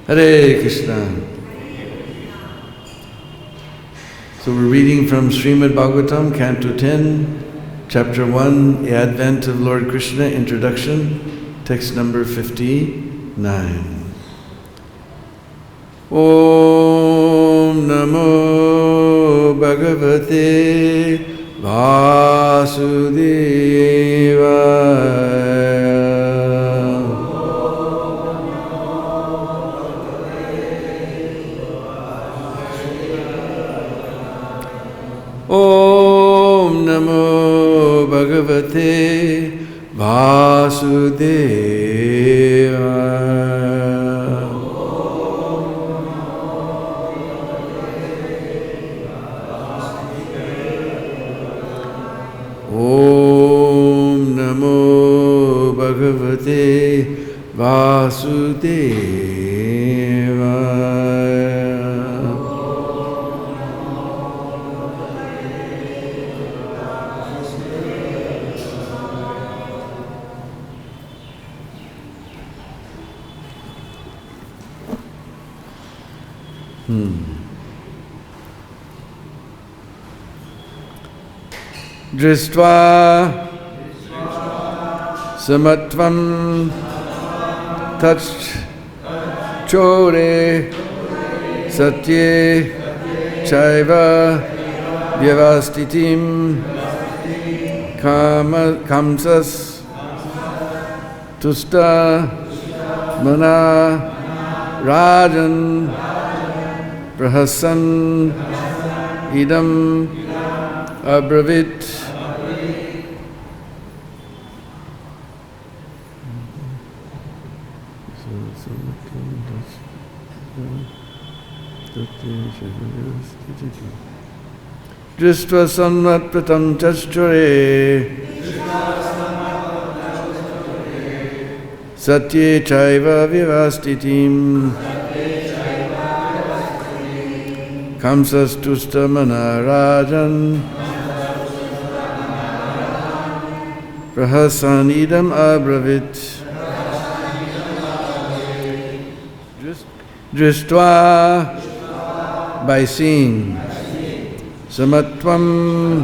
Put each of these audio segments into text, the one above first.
Hare Krishna. So we're reading from Srimad Bhagavatam, Canto 10, Chapter 1, The Advent of Lord Krishna, Introduction, text number 59. Om Namo Bhagavate Vasudevaya. Om Namo Bhagavate Vasudevaya. Om Namo Bhagavate Vasudevaya. Dristva samatvam tachchore satye chaiva vyavastitim kamsas tusta mana rajan prahasan idam abravit. Dristva sanmat pratam chaschore satye chaiva vivastitim kamsas tusta manarajan prahasanidam abravit. Dristva, by seeing, samatvam,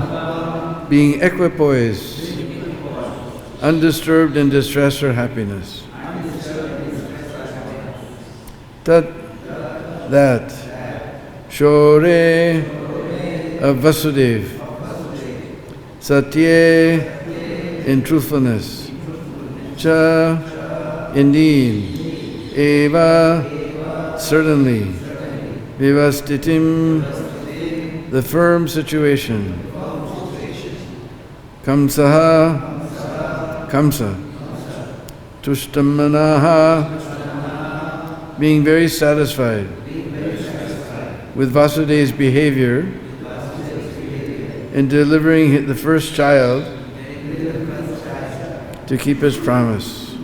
being equipoised, undisturbed in distress or happiness. Tat, that, shore, of Vasudev, satye, in truthfulness, cha, indeed, eva, certainly, vivastitim, the firm situation, kamsaha, kamsa, tushtamanaha, being very satisfied with Vasudev's behavior in delivering the first child to keep his promise.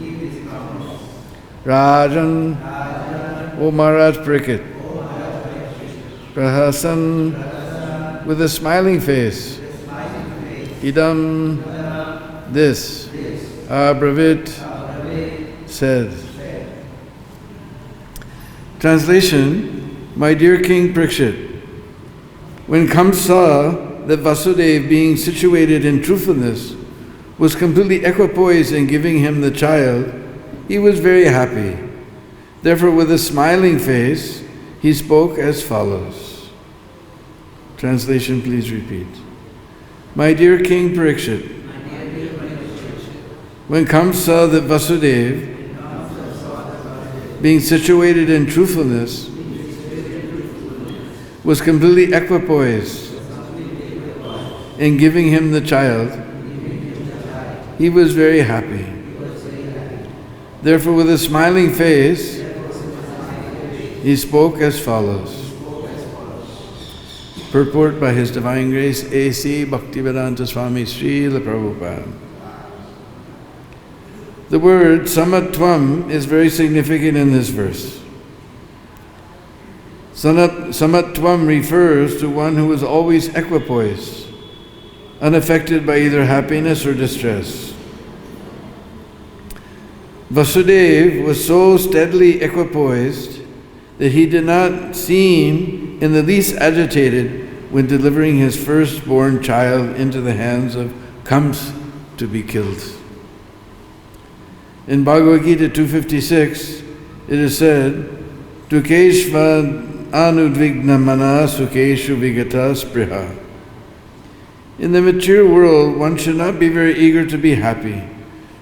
Rajan, O Maharaj Parikshit, prahasan, with a smiling face, idam, this, abravit, said. Translation, my dear King Parikshit, when Kamsa saw that Vasudev, being situated in truthfulness, was completely equipoised in giving him the child, he was very happy. Therefore, with a smiling face, he spoke as follows. Translation, please repeat. My dear King Parikshit, when Kamsa saw that Vasudev, being situated in truthfulness, was completely equipoised in giving him the child, he was very happy. Therefore, with a smiling face, he spoke as follows. Purport by His Divine Grace A.C. Bhaktivedanta Swami Srila Prabhupada. The word samatvam is very significant in this verse. Samatvam refers to one who is always equipoised, unaffected by either happiness or distress. Vasudev was so steadily equipoised that he did not seem in the least agitated when delivering his firstborn child into the hands of Kams to be killed. In Bhagavad-Gita 256, it is said, Dukeshva anudvigna mana sukeshu vigata spriha. In the material world, one should not be very eager to be happy,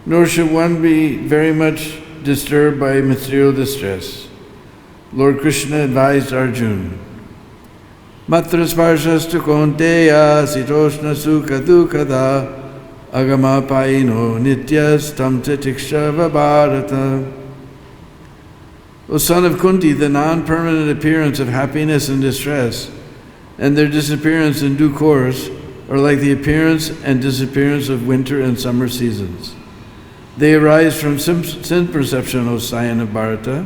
nor should one be very much disturbed by material distress. Lord Krishna advised Arjuna, Matra sparsastu konteya sitoshna sukha dukkada agama paino nityas tam titikshava bharata. O son of Kunti, the non-permanent appearance of happiness and distress, and their disappearance in due course, are like the appearance and disappearance of winter and summer seasons. They arise from sense perception, O scion of Bharata,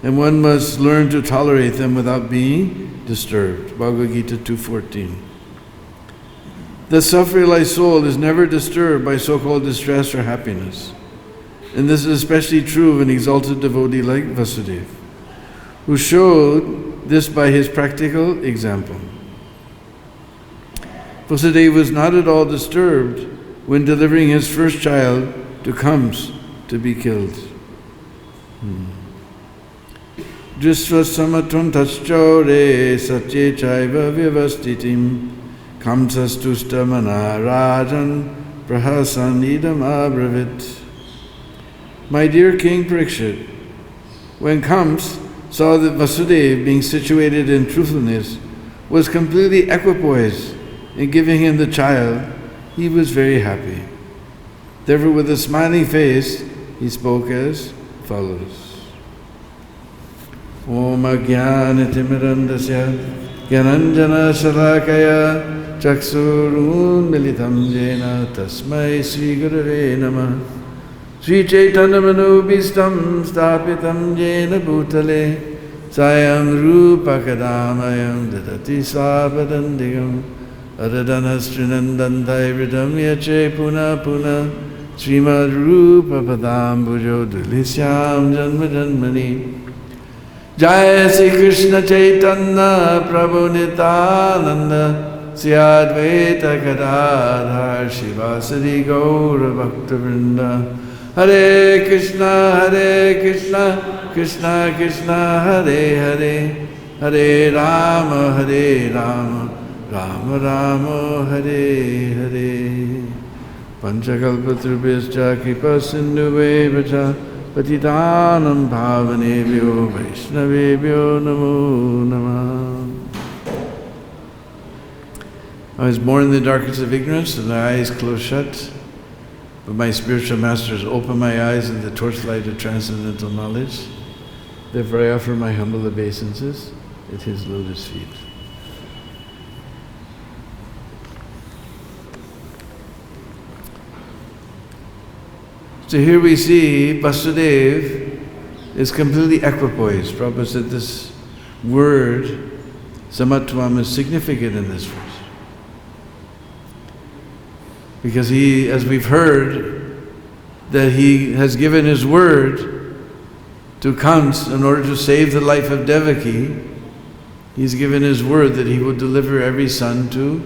and one must learn to tolerate them without being disturbed. Bhagavad-Gita 2:14. The self-realized soul is never disturbed by so-called distress or happiness. And this is especially true of an exalted devotee like Vasudeva, who showed this by his practical example. Vasudeva was not at all disturbed when delivering his first child to Kams to be killed. Drisva samatum taschore satye chaiva vivastitim kamsastusta mana rajan prahasan idam abravit. My dear King Parikshit, when Kams saw that Vasudeva, being situated in truthfulness, was completely equipoised in giving him the child, he was very happy. Therefore, with a smiling face, he spoke as follows. Om ajnanatimirandasya gyananjana shalakaya chaksurun militam jena tasmai sri gurave namah Sri Chaitanya Manubhistam Stapitam Jena Bhutale Sayam Rupa Kadamayam Dadati Svapadandigam Adadanastrinan Hridam Yache Puna Puna Srimad Rupa Padambujo Dulisyam Janma Janmani Jaya Sri Krishna Chaitanya Prabhu Nityananda Sri Advaita Gadadhar Shivasari Gaura Bhakta Vrinda Hare Krishna, Krishna Krishna, Hare Hare, Hare Rama, Rama Rama, Hare Hare. Panchakalpatrubhyascha kripa sindhuvevacha patitanam bhavanebhyo vaishnavebhyo namo namah. I was born in the darkness of ignorance and my eyes closed shut. But my spiritual masters open my eyes in the torchlight of transcendental knowledge. Therefore I offer my humble obeisances at his lotus feet. So here we see Vasudeva is completely equipoised. Prabhupada said this word, samatvam, is significant in this verse. Because he, as we've heard, that he has given his word to Kans in order to save the life of Devaki. He's given his word that he will deliver every son to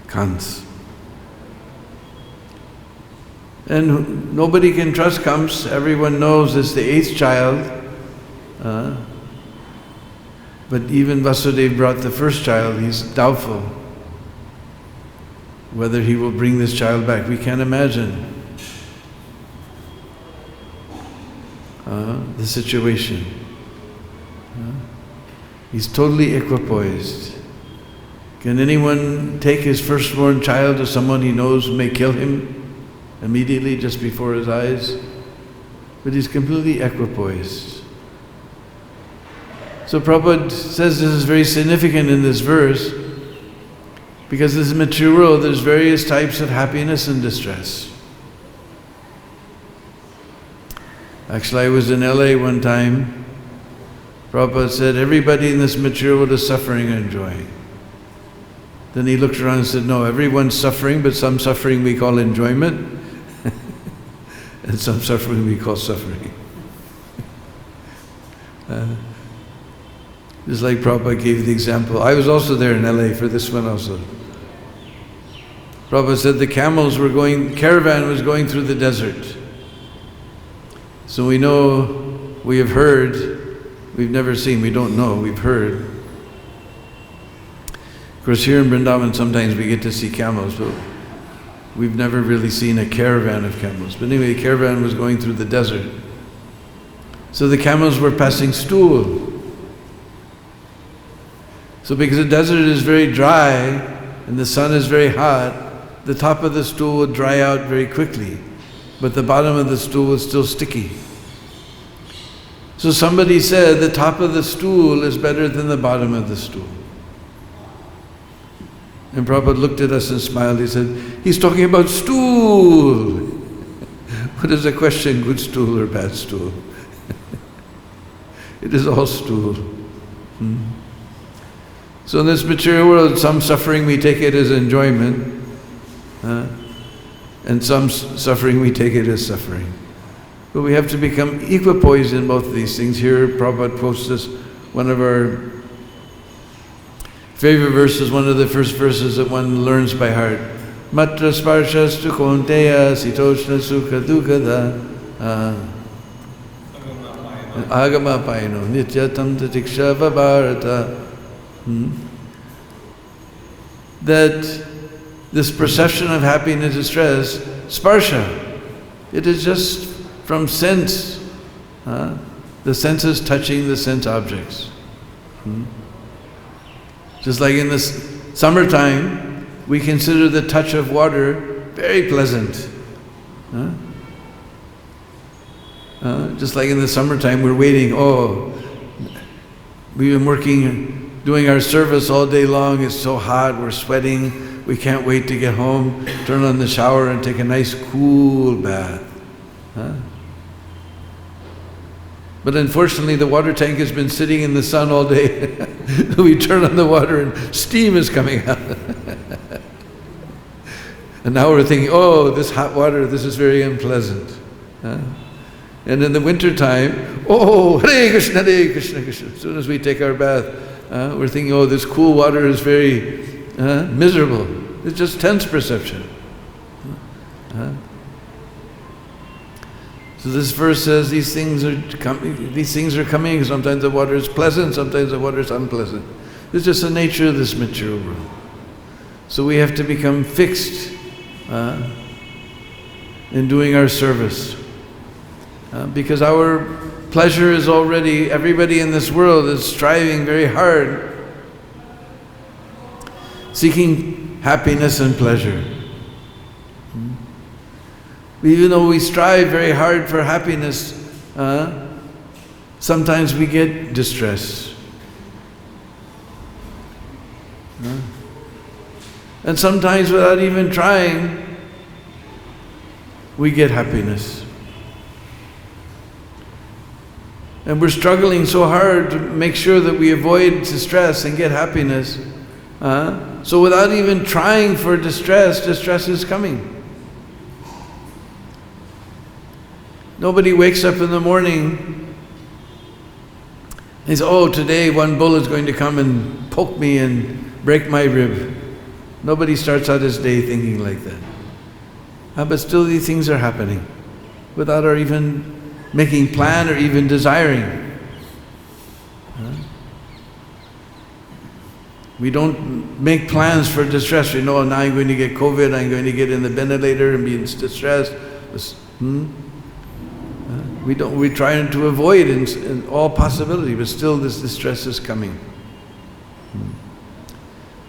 Kans. And nobody can trust Kans. Everyone knows it's the 8th child. But even Vasudeva brought the first child. He's doubtful whether he will bring this child back. We can't imagine the situation. He's totally equipoised. Can anyone take his firstborn child to someone he knows may kill him immediately just before his eyes? But he's completely equipoised. So Prabhupada says this is very significant in this verse, because in this material world there's various types of happiness and distress. Actually, I was in LA one time. Prabhupada said, everybody in this material world is suffering and enjoying. Then he looked around and said, no, everyone's suffering, but some suffering we call enjoyment, and some suffering we call suffering. Just like Prabhupada gave the example. I was also there in LA for this one also. Prabhupada said the caravan was going through the desert. So we know, we have heard, we've never seen, we don't know, we've heard. Of course, here in Vrindavan sometimes we get to see camels, but we've never really seen a caravan of camels. But anyway, the caravan was going through the desert. So the camels were passing stool. So because the desert is very dry and the sun is very hot, the top of the stool would dry out very quickly, but the bottom of the stool was still sticky. So somebody said the top of the stool is better than the bottom of the stool. And Prabhupada looked at us and smiled. He said, he's talking about stool. What is the question, good stool or bad stool? It is all stool. So in this material world, some suffering we take it as enjoyment, and some suffering we take it as suffering. But we have to become equipoised in both of these things. Here Prabhupada quotes us, one of our favorite verses, one of the first verses that one learns by heart. Matra sparshastu konteya sitoshna sukha dukkada agama paino nityatam tatikshava bharata. That this perception of happiness and stress, sparsha, it is just from sense, the senses touching the sense objects. Just like in this summertime, we consider the touch of water very pleasant. Just like in the summertime, we're waiting, we've been working, doing our service all day long, it's so hot, we're sweating, we can't wait to get home, turn on the shower and take a nice cool bath. But unfortunately the water tank has been sitting in the sun all day. We turn on the water and steam is coming out. And now we're thinking, this hot water, this is very unpleasant. And in the winter time, Hare Krishna, Hare Krishna, Krishna. As soon as we take our bath, we're thinking, this cool water is very miserable. It's just tense perception. So this verse says these things are coming. Sometimes the water is pleasant, sometimes the water is unpleasant. It's just the nature of this material world. So we have to become fixed in doing our service. Because our pleasure is already, everybody in this world is striving very hard, seeking happiness and pleasure. Even though we strive very hard for happiness, sometimes we get distress. And sometimes without even trying, we get happiness. And we're struggling so hard to make sure that we avoid distress and get happiness. So without even trying for distress, distress is coming. Nobody wakes up in the morning and says, today one bull is going to come and poke me and break my rib. Nobody starts out his day thinking like that. But still these things are happening without our even making plan or even desiring. We don't make plans for distress. Now I'm going to get COVID, I'm going to get in the ventilator and be distressed. We try to avoid in all possibility, but still this distress is coming.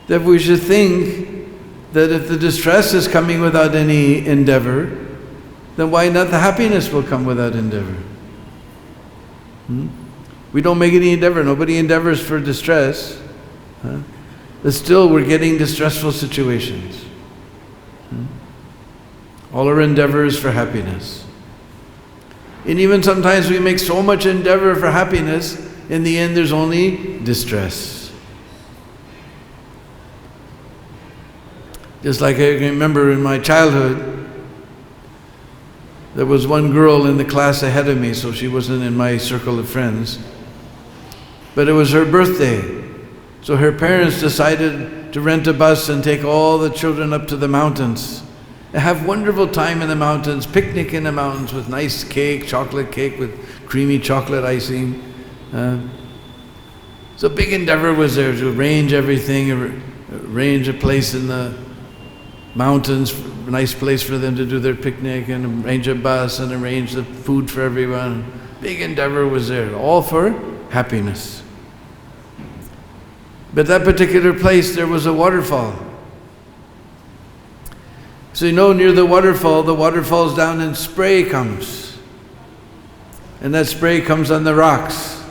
Therefore we should think that if the distress is coming without any endeavor, then why not the happiness will come without endeavor? We don't make any endeavor, nobody endeavors for distress, but still we're getting distressful situations. All our endeavor is for happiness. And even sometimes we make so much endeavor for happiness, in the end there's only distress. Just like I remember in my childhood, there was one girl in the class ahead of me, so she wasn't in my circle of friends. but it was her birthday. So her parents decided to rent a bus and take all the children up to the mountains. They have wonderful time in the mountains, picnic in the mountains with nice cake, chocolate cake with creamy chocolate icing. So big endeavor was there to arrange everything, arrange a place in the mountains, a nice place for them to do their picnic, and arrange a bus and arrange the food for everyone. Big endeavor was there, all for happiness. But that particular place, there was a waterfall. So near the water falls down and spray comes. And that spray comes on the rocks.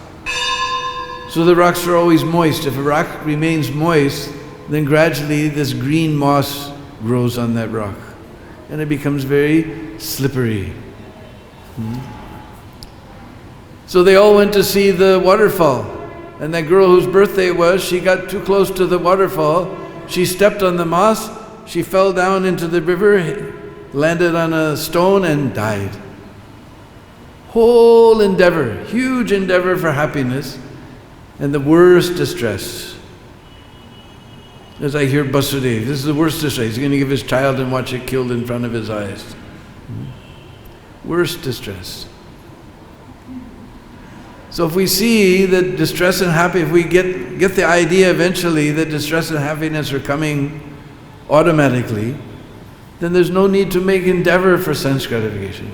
So the rocks are always moist. If a rock remains moist, then gradually this green moss grows on that rock. And it becomes very slippery. So they all went to see the waterfall. And that girl whose birthday it was, she got too close to the waterfall. She stepped on the moss. She fell down into the river, landed on a stone and died. Whole endeavor, huge endeavor for happiness, and the worst distress. As I hear Vasudeva, this is the worst distress. He's going to give his child and watch it killed in front of his eyes. Worst distress. So if we see that distress and happiness, if we get the idea eventually that distress and happiness are coming automatically, then there's no need to make endeavor for sense gratification.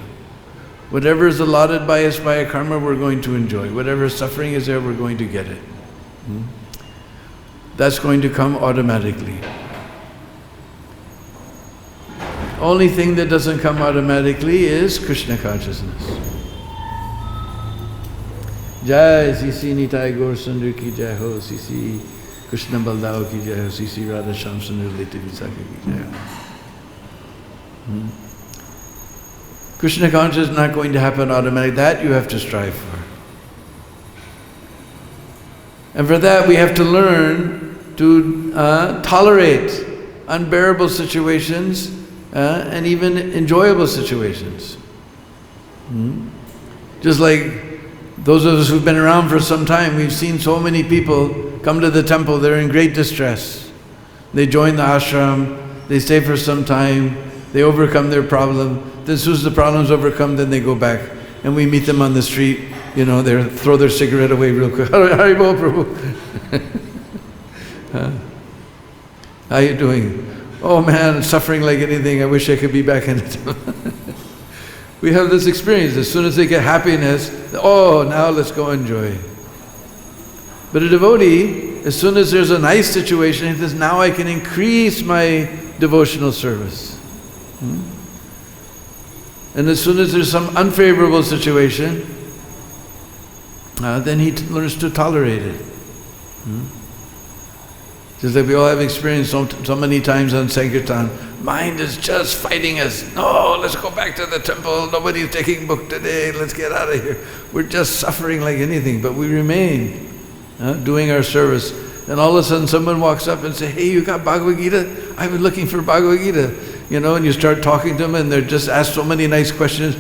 Whatever is allotted by us by a karma, we're going to enjoy. Whatever suffering is there, we're going to get it. That's going to come automatically. Only thing that doesn't come automatically is Krishna consciousness. Jai Sisi Nitai Gaur Sundar ki jai ho, Sisi Krishna Baldao ki jai ho, Sisi Radha Shyam Sundar Lita Visakha ki jai ho. Krishna consciousness is not going to happen automatically. That you have to strive for. And for that we have to learn to tolerate unbearable situations and even enjoyable situations. Just like those of us who've been around for some time, we've seen so many people come to the temple, they're in great distress. They join the ashram, they stay for some time, they overcome their problem. Then as soon as the problem's overcome, then they go back. And we meet them on the street, they throw their cigarette away real quick. Haribol Prabhu. How you doing? Oh man, I'm suffering like anything, I wish I could be back in the temple. We have this experience, as soon as they get happiness, oh, now let's go enjoy. But a devotee, as soon as there's a nice situation, he says, now I can increase my devotional service. And as soon as there's some unfavorable situation, then he learns to tolerate it. Just like we all have experienced so many times on Sankirtan, mind is just fighting us. No, let's go back to the temple, nobody's taking book today, let's get out of here. We're just suffering like anything, but we remain doing our service. And all of a sudden someone walks up and says, hey, you got Bhagavad-Gita? I've been looking for Bhagavad-Gita. And you start talking to them and they're just asked so many nice questions.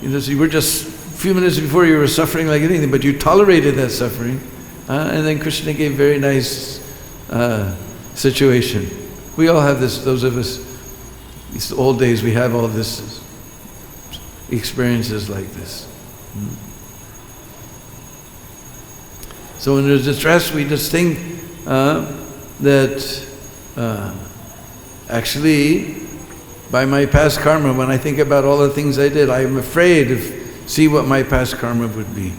So you were just, a few minutes before you were suffering like anything, but you tolerated that suffering. And then Krishna gave very nice situation. We all have this, those of us, these old days, we have all this experiences like this. So when there's distress, we just think that actually, by my past karma, when I think about all the things I did, I'm afraid to see what my past karma would be.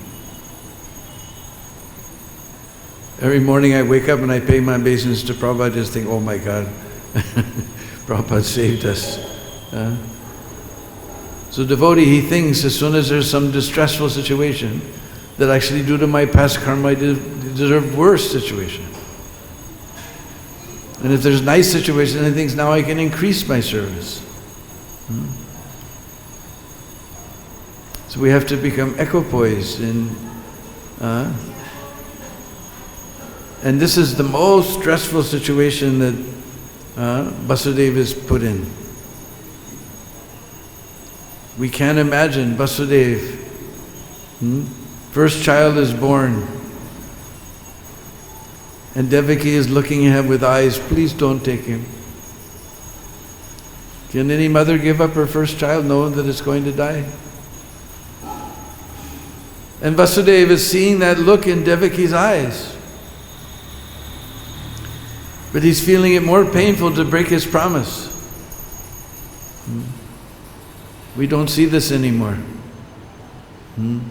Every morning I wake up and I pay my obeisance to Prabhupada, I just think, oh my God, Prabhupada saved us. So devotee, he thinks as soon as there's some distressful situation, that actually due to my past karma I deserve worse situation. And if there's nice situation, he thinks now I can increase my service. So we have to become equipoised and this is the most stressful situation that Vasudeva is put in. We can't imagine Vasudeva. First child is born. And Devaki is looking at him with eyes, please don't take him. Can any mother give up her first child knowing that it's going to die? And Vasudeva is seeing that look in Devaki's eyes. But he's feeling it more painful to break his promise. We don't see this anymore. In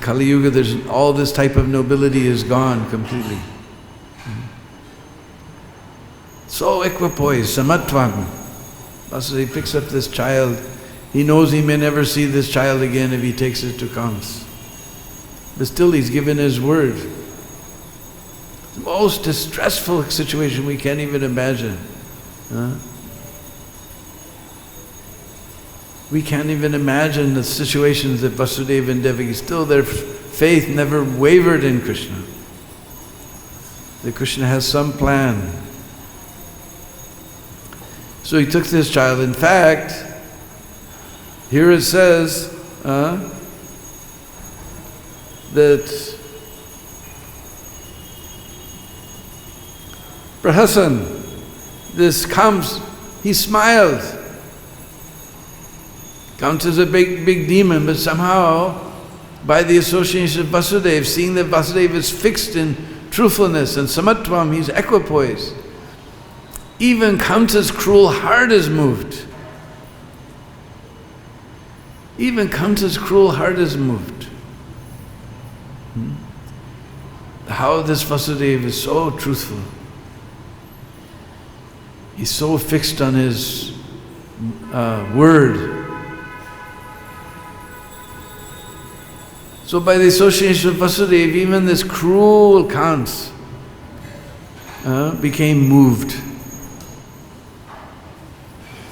Kali Yuga, there's all this type of nobility is gone completely. So equipoised, samatvam. Vasudeva picks up this child. He knows he may never see this child again if he takes it to Kams. But still he's given his word. The most distressful situation we can't even imagine. We can't even imagine the situations that Vasudeva and Devaki, still their faith never wavered in Krishna. That Krishna has some plan. So he took this child. In fact, here it says that Prahasan, this comes, he smiled. Comes as a big demon, but somehow, by the association of Vasudeva, seeing that Vasudeva is fixed in truthfulness and samatvam, he's equipoised. Even Kamsa's cruel heart is moved. Even Kamsa's cruel heart is moved. How this Vasudeva is so truthful. He's so fixed on his word. So by the association of Vasudeva, even this cruel Kams became moved.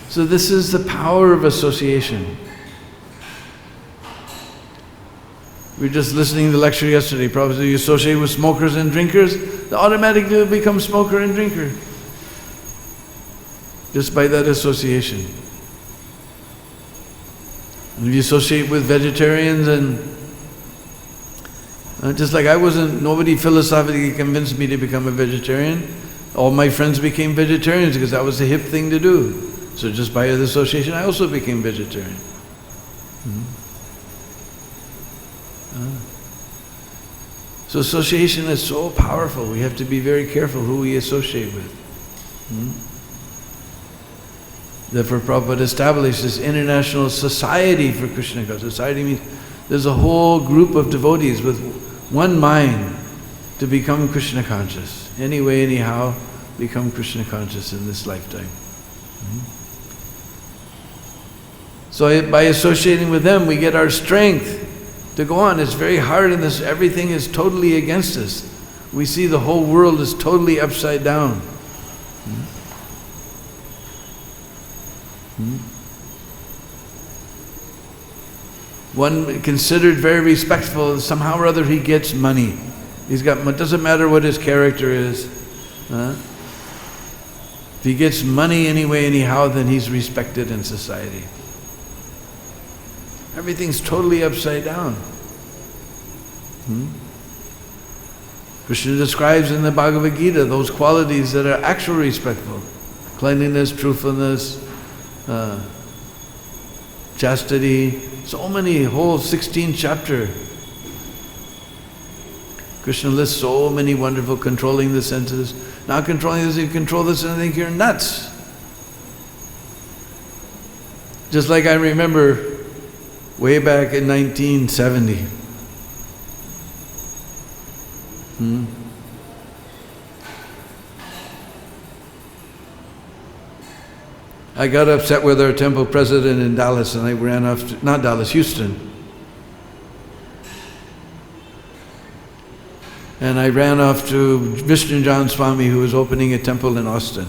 So this is the power of association. We were just listening to the lecture yesterday. Probably you associate with smokers and drinkers, they automatically will become smoker and drinker. Just by that association. And if you associate with vegetarians and just like nobody philosophically convinced me to become a vegetarian. All my friends became vegetarians because that was the hip thing to do. So just by the association, I also became vegetarian. So association is so powerful. We have to be very careful who we associate with. Therefore Prabhupada established this international society for Krishna consciousness. Society means there's a whole group of devotees with one mind to become Krishna conscious. Anyway, anyhow, become Krishna conscious in this lifetime. So by associating with them, we get our strength to go on. It's very hard in this, everything is totally against us. We see the whole world is totally upside down. One considered very respectful, somehow or other he gets money. He's got, it doesn't matter what his character is. If he gets money anyway, anyhow, then he's respected in society. Everything's totally upside down. Krishna describes in the Bhagavad-Gita those qualities that are actually respectful. Cleanliness, truthfulness, chastity, so many, whole 16 chapter. Krishna lists so many wonderful, controlling the senses. Not controlling this, you control this and think you're nuts. Just like I remember way back in 1970. I got upset with our temple president in Dallas and I ran off to, not Dallas, Houston. And I ran off to Vishnu John Swami, who was opening a temple in Austin.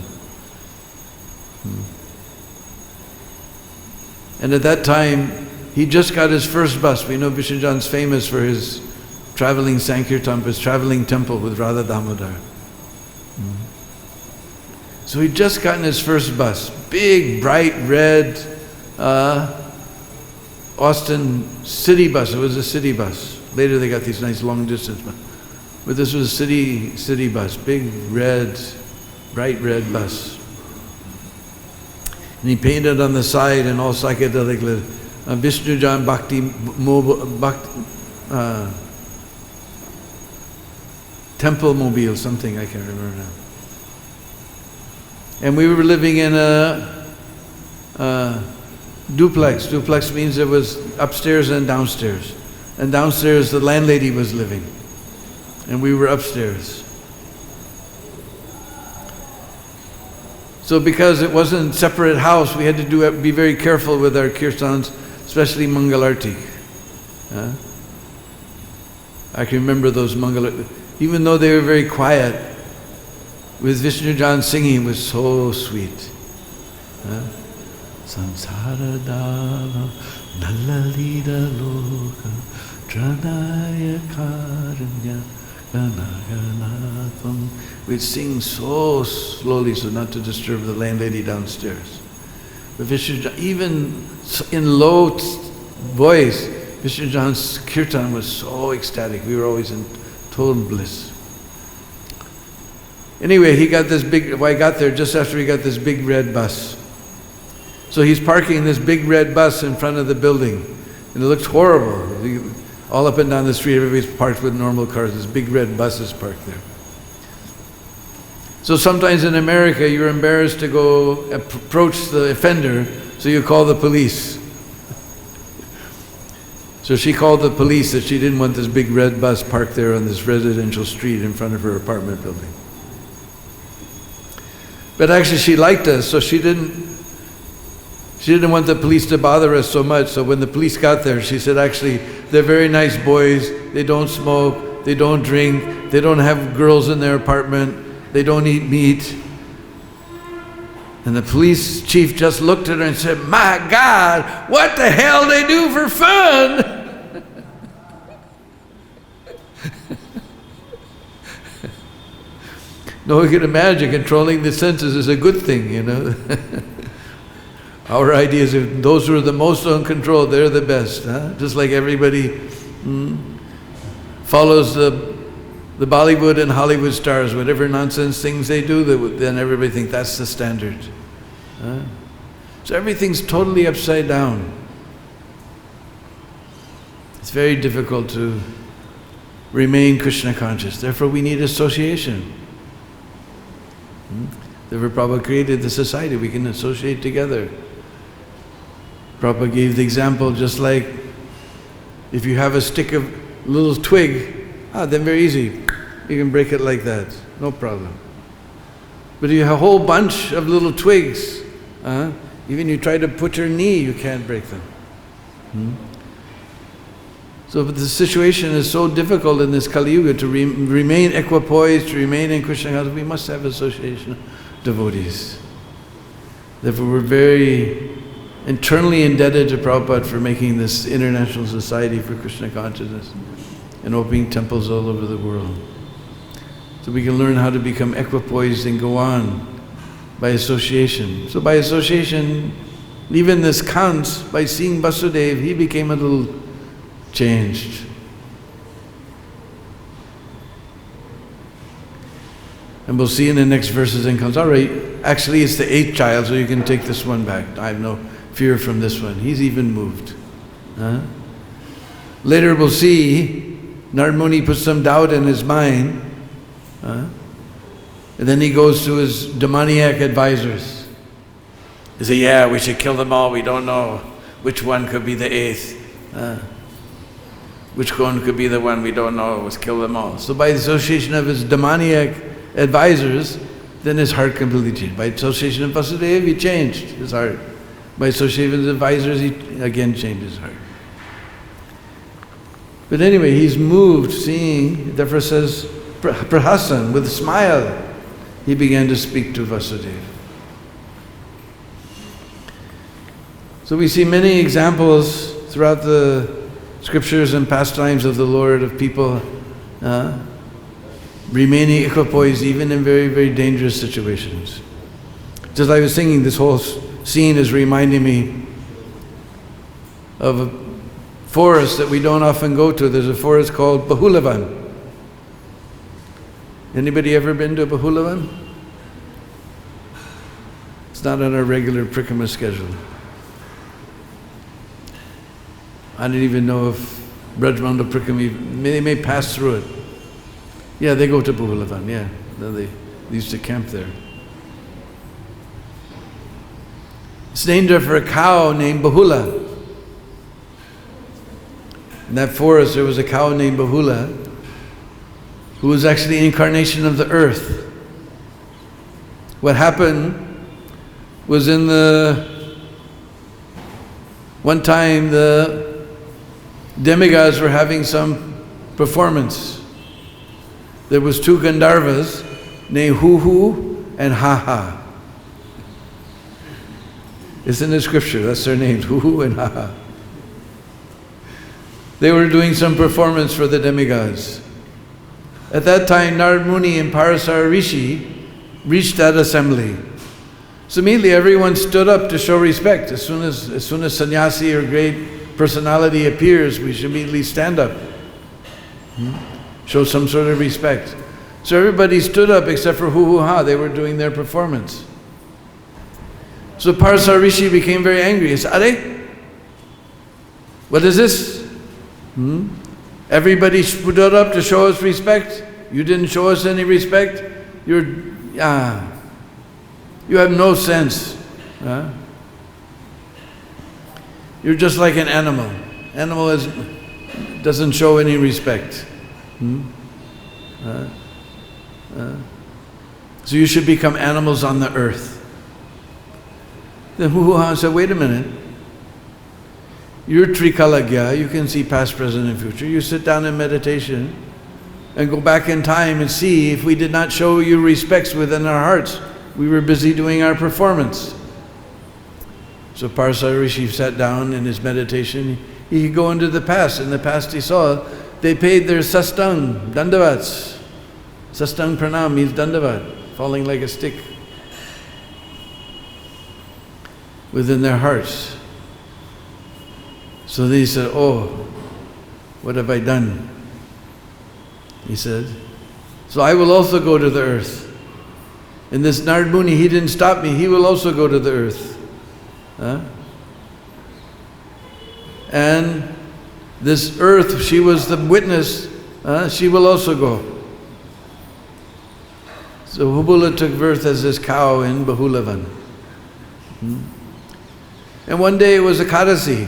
And at that time, he just got his first bus. We know Vishnu John's famous for his traveling Sankirtan, his traveling temple with Radha Damodar. So he'd just gotten his first bus. Big, bright, red, Austin city bus. It was a city bus. Later they got these nice long distance buses. But this was a city bus, big red, bright red bus. And he painted on the side in all psychedelic letters, Vishnu Jan Temple Mobile, something I can't remember now. And we were living in a duplex. Duplex means there was upstairs and downstairs. And downstairs the landlady was living. And we were upstairs. So because it wasn't a separate house, we had to be very careful with our kirtans, especially Mangalarti. I can remember those Mangalarti. Even though they were very quiet, with Vishnu Jan singing, it was so sweet. Samsara dava nalalida loka tranaya karanya ganaganatham. We'd sing so slowly so not to disturb the landlady downstairs. But Vishnu Jan, even in low voice, Vishnu Jan's kirtan was so ecstatic. We were always in total bliss. Anyway, he got this big, I got there just after he got this big red bus. So he's parking this big red bus in front of the building. And it looks horrible. All up and down the street, everybody's parked with normal cars. This big red bus is parked there. So sometimes in America, you're embarrassed to go approach the offender, so you call the police. So she called the police that she didn't want this big red bus parked there on this residential street in front of her apartment building. But actually she liked us, so she didn't want the police to bother us so much. So when the police got there, she said, actually, they're very nice boys. They don't smoke, they don't drink, they don't have girls in their apartment, they don't eat meat. And the police chief just looked at her and said, my God, what the hell they do for fun? No, you can imagine controlling the senses is a good thing, you know. Our idea is if those who are the most uncontrolled, they're the best. Just like everybody follows the Bollywood and Hollywood stars, whatever nonsense things they do, then everybody thinks that's the standard. So everything's totally upside down. It's very difficult to remain Krishna conscious. Therefore we need association. Therefore Prabhupada created the society, we can associate together. Prabhupada gave the example, just like if you have a stick of little twig, then very easy. You can break it like that, no problem. But if you have a whole bunch of little twigs, even you try to put your knee, you can't break them. So but the situation is so difficult in this Kali Yuga to remain equipoised, to remain in Krishna consciousness, we must have association of devotees. Therefore we're very internally indebted to Prabhupada for making this international society for Krishna consciousness and opening temples all over the world. So we can learn how to become equipoised and go on by association. So by association, even this Kans, by seeing Vasudeva, he became a little changed. And we'll see in the next verses in Kans. All right, actually it's the 8th child, so you can take this one back. I have no fear from this one. He's even moved. Later we'll see Narad Muni puts some doubt in his mind. And then he goes to his demoniac advisors. He says, yeah, we should kill them all. We don't know which one could be the 8th. Which one could be the one we don't know? Let's kill them all. So by the association of his demoniac advisors, then his heart completely changed. By association of Vasudeva, he changed his heart. By association with his advisors, he again changed his heart. But anyway, he's moved seeing, therefore says, Prahasan, with a smile, he began to speak to Vasudeva. So we see many examples throughout the scriptures and pastimes of the Lord of people remaining equipoised even in very, very dangerous situations. Just like I was singing, this whole scene is reminding me of forest that we don't often go to. There's a forest called Bahulavan. Anybody ever been to Bahulavan? It's not on our regular Prikrama schedule. I don't even know if Brajmanda Prikrama, they may pass through it. Yeah, they go to Bahulavan, yeah. They used to camp there. It's named after a cow named Bahula. In that forest there was a cow named Bahula who was actually an incarnation of the earth. What happened was one time the demigods were having some performance. There was two Gandharvas named Hu and Ha. It's in the scripture, that's their names, Hu and Ha. They were doing some performance for the demigods. At that time, Narad Muni and Parasara Rishi reached that assembly. So immediately everyone stood up to show respect. As soon as sannyasi or great personality appears, we should immediately stand up. Show some sort of respect. So everybody stood up except for Hu Ha. They were doing their performance. So Parasara Rishi became very angry. He said, "Are? What is this? Everybody stood up to show us respect. You didn't show us any respect. You have no sense. You're just like an animal. Animal doesn't show any respect. So you should become animals on the earth." Then Hu said, "Wait a minute. You're Trikalagya, you can see past, present and future. You sit down in meditation and go back in time and see if we did not show you respects within our hearts. We were busy doing our performance." So Parasara Rishi sat down in his meditation. He could go into the past. In the past he saw they paid their sastang, dandavats. Sastang pranam means dandavat, falling like a stick within their hearts. So then he said, "Oh, what have I done?" He said, "So I will also go to the earth. And this Narad Muni, he didn't stop me, he will also go to the earth. And this earth, she was the witness, she will also go." So Hubula took birth as this cow in Bahulavan. And one day it was Ekadasi.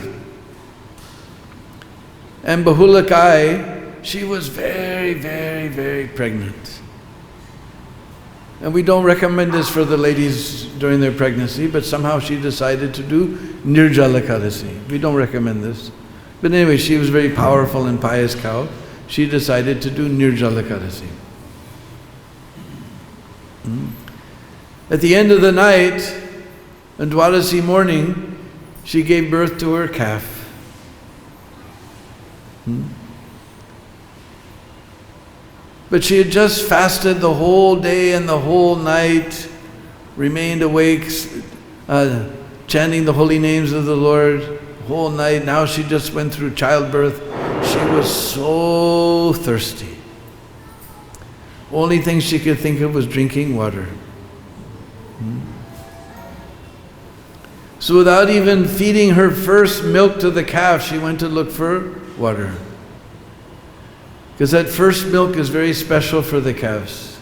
And Bahulakai, she was very, very, very pregnant. And we don't recommend this for the ladies during their pregnancy, but somehow she decided to do Nirjala Ekadasi. We don't recommend this. But anyway, she was a very powerful and pious cow. She decided to do Nirjala Ekadasi. At the end of the night, on Dwadasi morning, she gave birth to her calf. But she had just fasted the whole day and the whole night, remained awake, chanting the holy names of the Lord the whole night. Now she just went through childbirth. She was so thirsty. Only thing she could think of was drinking water. So without even feeding her first milk to the calf, she went to look for water. Because that first milk is very special for the calves.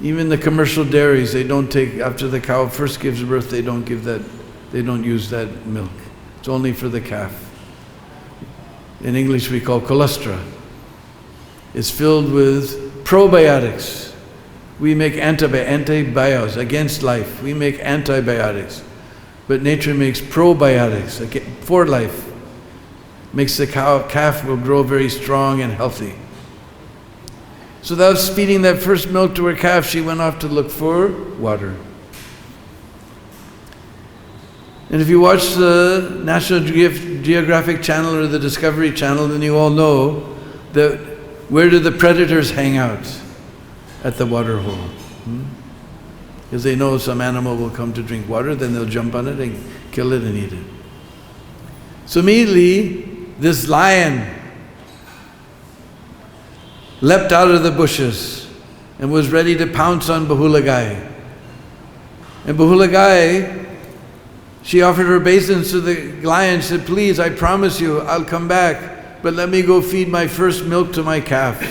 Even the commercial dairies, they don't take, after the cow first gives birth, they don't use that milk. It's only for the calf. In English we call colostrum. It's filled with probiotics. We make antibiotics against life. We make antibiotics. But nature makes probiotics for life. Makes the calf will grow very strong and healthy. So without feeding that first milk to her calf, she went off to look for water. And if you watch the National Geographic Channel or the Discovery Channel, then you all know that where do the predators hang out? At the water hole. Because they know some animal will come to drink water, then they'll jump on it and kill it and eat it. So immediately, this lion leapt out of the bushes and was ready to pounce on Bahulagai. And Bahulagai, she offered her obeisance to the lion, said, please, I promise you, I'll come back, but let me go feed my first milk to my calf.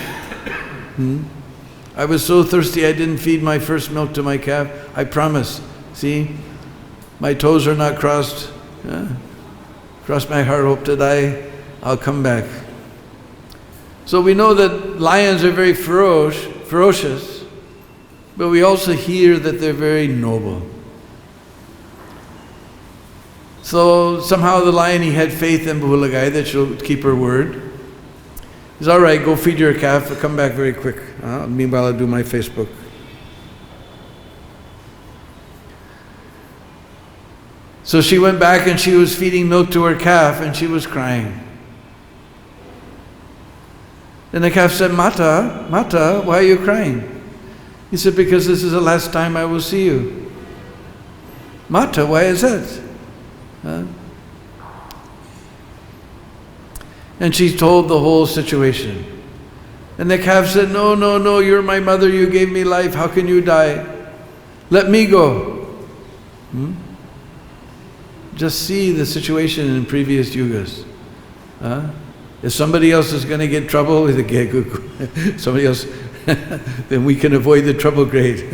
I was so thirsty I didn't feed my first milk to my calf. I promise. See, my toes are not crossed. Cross my heart, hope to die, I'll come back. So we know that lions are very ferocious, but we also hear that they're very noble. So somehow the lion, he had faith in Bahulagai that she'll keep her word. He says, all right, go feed your calf, I'll come back very quick. Meanwhile, I'll do my Facebook. So she went back and she was feeding milk to her calf and she was crying. And the calf said, Mata, Mata, why are you crying? He said, because this is the last time I will see you. Mata, why is that? And she told the whole situation. And the calf said, no, no, no, you're my mother, you gave me life, how can you die? Let me go. Just see the situation in previous yugas. If somebody else is going to get trouble with somebody else, then we can avoid the trouble great.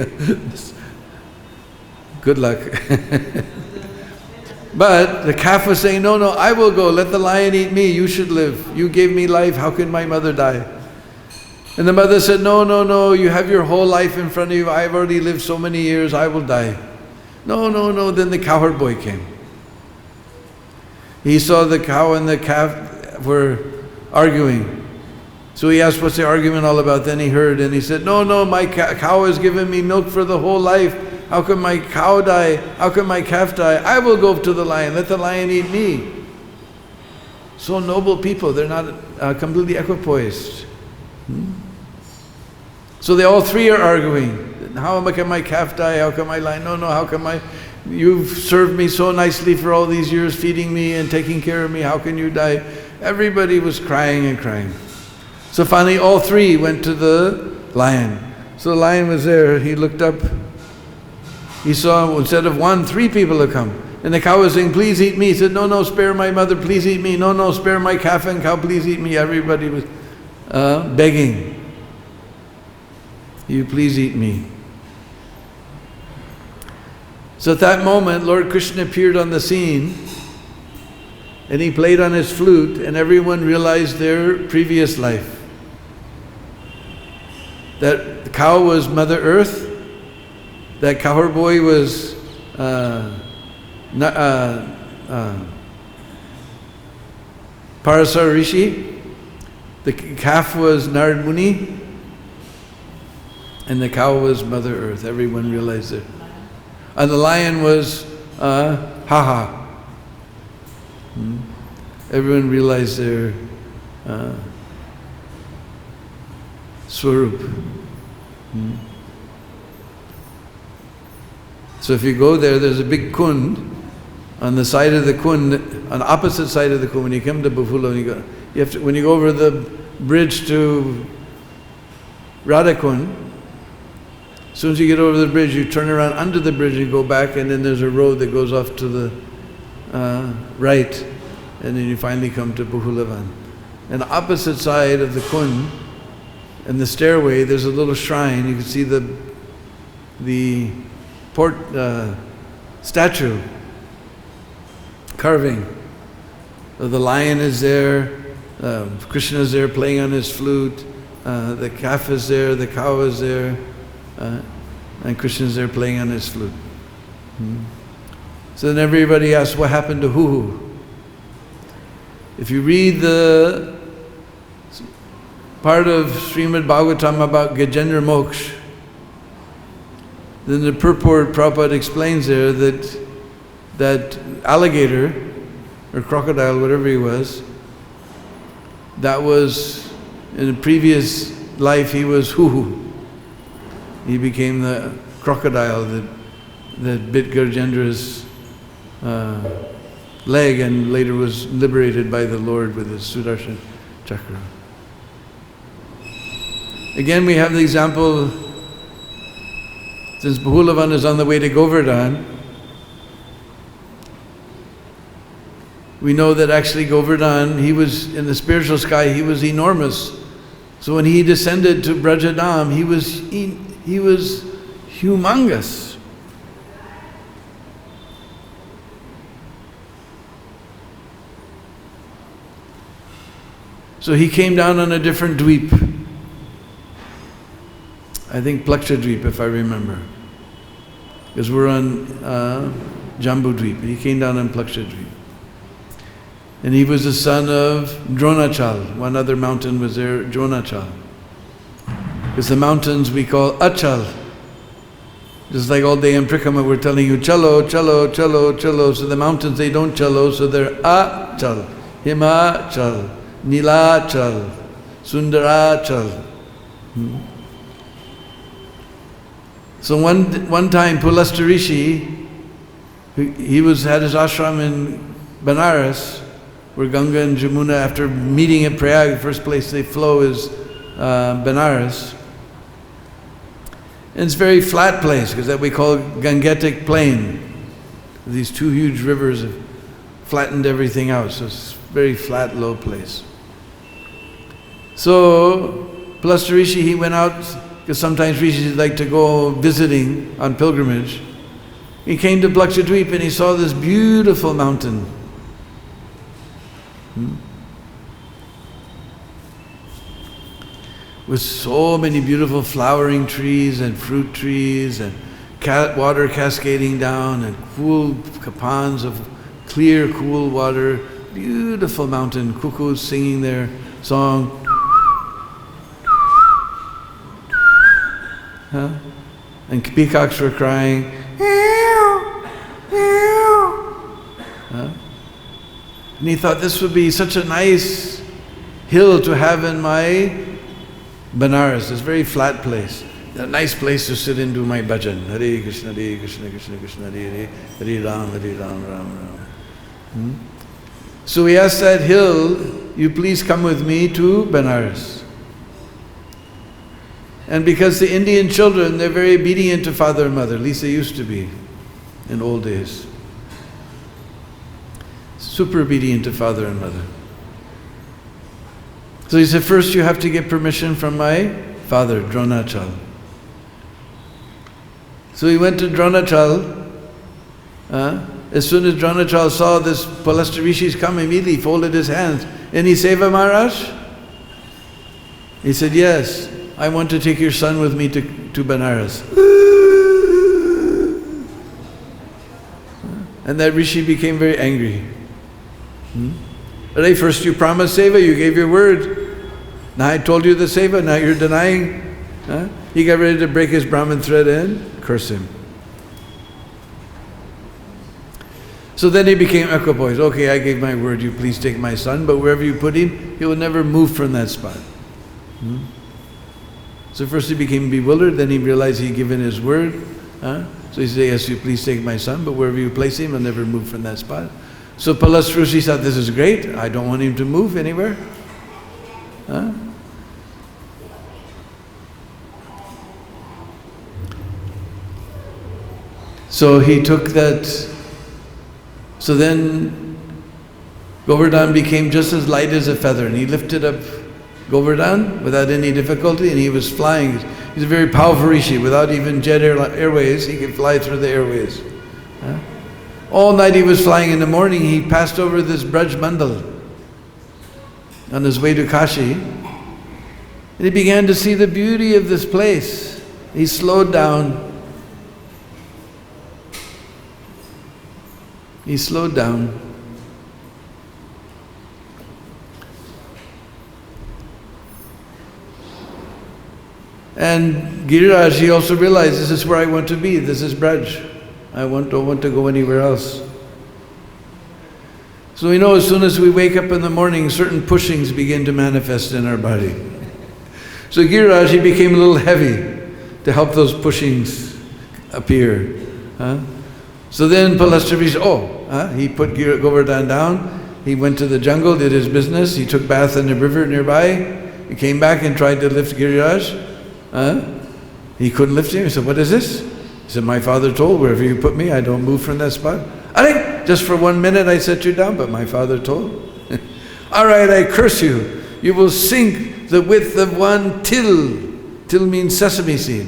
Good luck. But the calf was saying, no, no, I will go, let the lion eat me, you should live. You gave me life, how can my mother die? And the mother said, no, no, no, you have your whole life in front of you, I've already lived so many years, I will die. No, no, no, then the cowherd boy came. He saw the cow and the calf were arguing. So he asked, what's the argument all about? Then he heard and he said, no, no, my cow has given me milk for the whole life. How can my cow die? How can my calf die? I will go to the lion, let the lion eat me. So noble people, they're not completely equipoised. So they all three are arguing. How can my calf die? How can my lion? No, no, how can my... You've served me so nicely for all these years, feeding me and taking care of me. How can you die? Everybody was crying and crying. So finally all three went to the lion. So the lion was there. He looked up. He saw, instead of one, three people had come. And the cow was saying, please eat me. He said, no, no, spare my mother, please eat me. No, no, spare my calf and cow, please eat me. Everybody was begging. You please eat me. So at that moment, Lord Krishna appeared on the scene and he played on his flute and everyone realized their previous life. That the cow was Mother Earth, that cowherd boy was Parasar Rishi, the calf was Narad Muni, and the cow was Mother Earth. Everyone realized it. And the lion was Haha. Everyone realized their Swarup. So if you go there, there's a big kund. On the side of the kund, on the opposite side of the kund, when you come to Bafula, when you go over the bridge to Radhakund, as soon as you get over the bridge, you turn around under the bridge and go back, and then there's a road that goes off to the right, and then you finally come to Bhulavan. And the opposite side of the kund, and the stairway, there's a little shrine. You can see the statue, carving. So the lion is there, Krishna is there playing on his flute, the calf is there, the cow is there, and Krishna is there playing on his flute. So then everybody asks, what happened to Huhu? If you read the part of Srimad Bhagavatam about Gajendra Moksha, then the purport Prabhupada explains there that alligator, or crocodile, whatever he was, that was, in a previous life, he was Huhu. He became the crocodile that bit Gajendra's leg and later was liberated by the Lord with his Sudarshan Chakra. Again, we have the example, since Bahulavan is on the way to Govardhan, we know that actually Govardhan, he was in the spiritual sky, he was enormous. So when he descended to Brajadam, he was humongous. So he came down on a different dweep. I think Plaksha Dweep, if I remember. Because we're on Jambu Dweep, and he came down on Plaksha Dweep. And he was the son of Dronachal. One other mountain was there, Dronachal. Because the mountains we call Achal. Just like all day in Prikama we're telling you, Chalo, Chalo, Chalo, Chalo. So the mountains, they don't Chalo, so they're Achal. Himachal, Nilachal, Sundarachal. So one time Pulastya Rishi, he had his ashram in Benares, where Ganga and Jamuna, after meeting at Prayag, the first place they flow is Benares. And it's a very flat place, because that we call Gangetic Plain. These two huge rivers have flattened everything out, so it's a very flat, low place. So Pulastya Rishi, he went out, because sometimes rishis like to go visiting on pilgrimage. He came to Plaksha Dweep and he saw this beautiful mountain. With so many beautiful flowering trees and fruit trees and water cascading down and cool ponds of clear, cool water. Beautiful mountain, cuckoos singing their song. And peacocks were crying. And he thought this would be such a nice hill to have in my Benares, this very flat place. A nice place to sit and do my bhajan. Hare Krishna, Hare Krishna, Krishna Krishna, Hare Hare, Hare Ram, Ram Ram. So he asked that hill, you please come with me to Benares. And because the Indian children, they're very obedient to father and mother, at least they used to be in old days. Super obedient to father and mother. So he said, first you have to get permission from my father, Dronachal. So he went to Dronachal. As soon as Dronachal saw this Pulastya Rishi's come, immediately he folded his hands. Any seva, Maharaj? He said, yes. I want to take your son with me to Benares. And that Rishi became very angry. Right, first you promised seva, you gave your word. Now I told you the seva, now you're denying. He got ready to break his Brahmin thread and curse him. So then he became equipoised. Okay, I gave my word, you please take my son, but wherever you put him, he will never move from that spot. So first he became bewildered, then he realized he'd given his word. So he said, yes, you please take my son, but wherever you place him, he'll never move from that spot. So Pulastya Rishi thought, this is great, I don't want him to move anywhere. So he took that, so then Govardhan became just as light as a feather, and he lifted up Govardhan without any difficulty, and he was flying. He's a very powerful rishi. Without even jet airways, he could fly through the airways. All night he was flying. In the morning he passed over this Braj Mandal on his way to Kashi, and he began to see the beauty of this place. He slowed down. He slowed down. And Giriraj, he also realized, this is where I want to be, this is Braj. I don't want to go anywhere else. So we know as soon as we wake up in the morning, certain pushings begin to manifest in our body. So Giriraj, he became a little heavy to help those pushings appear. So then Pulastya Rishi, He put Govardhan down, he went to the jungle, did his business, he took bath in the river nearby, he came back and tried to lift Giriraj. He couldn't lift him. He said, what is this? He said, my father told, wherever you put me, I don't move from that spot. Just for 1 minute I set you down, but my father told. All right, I curse you. You will sink the width of 1 till. Till means sesame seed.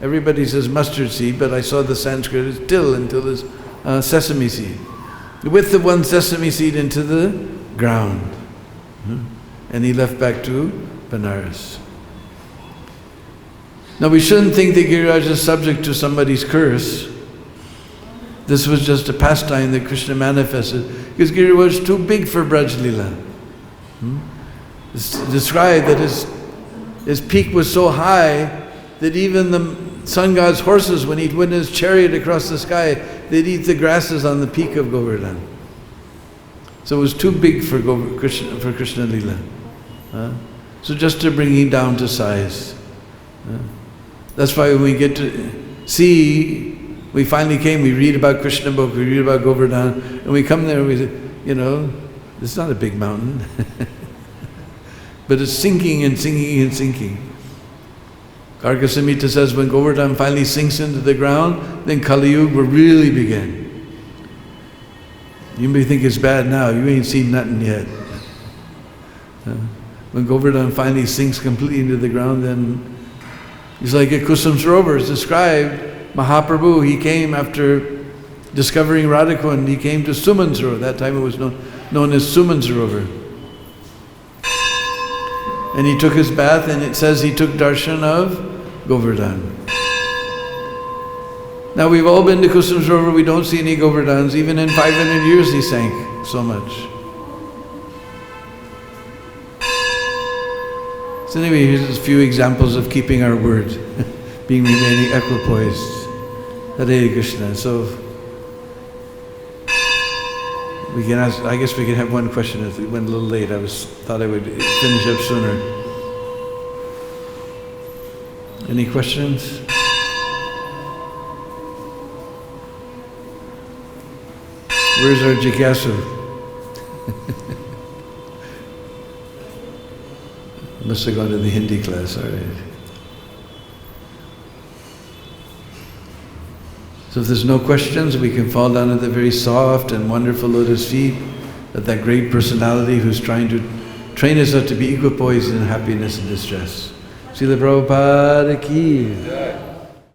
Everybody says mustard seed, but I saw the Sanskrit is till, and till is sesame seed. The width of 1 sesame seed into the ground. And he left back to Benares. Now we shouldn't think that Giriraj is subject to somebody's curse. This was just a pastime that Krishna manifested, because Giriraj was too big for Braj Leela. It's described that his peak was so high that even the sun god's horses, when he'd win his chariot across the sky, they'd eat the grasses on the peak of Govardhan. So it was too big for Krishna Leela. So just to bring him down to size. That's why when we get to see, we finally came, we read about Krishna book, we read about Govardhan, and we come there and we say, it's not a big mountain. But it's sinking and sinking and sinking. Garga Samhita says when Govardhan finally sinks into the ground, then Kali Yuga will really begin. You may think it's bad now, you ain't seen nothing yet. When Govardhan finally sinks completely into the ground, then it's like at Kusum Sarovar is described, Mahaprabhu, he came after discovering Radhakund, he came to Suman Sarovar. That time it was known as Suman Sarovar. And he took his bath, and it says he took darshan of Govardhan. Now we've all been to Kusum Sarovar, we don't see any Govardhans. Even in 500 years he sank so much. So anyway, here's a few examples of keeping our word, remaining equipoised. Hare Krishna. So we can ask, I guess we can have one question. If we went a little late, thought I would finish up sooner. Any questions? Where's our Jigyasu? Must have gone to the Hindi class, all right. So if there's no questions, we can fall down at the very soft and wonderful lotus feet of that great personality who's trying to train us up to be equipoised in happiness and distress. Srila Prabhupada ki.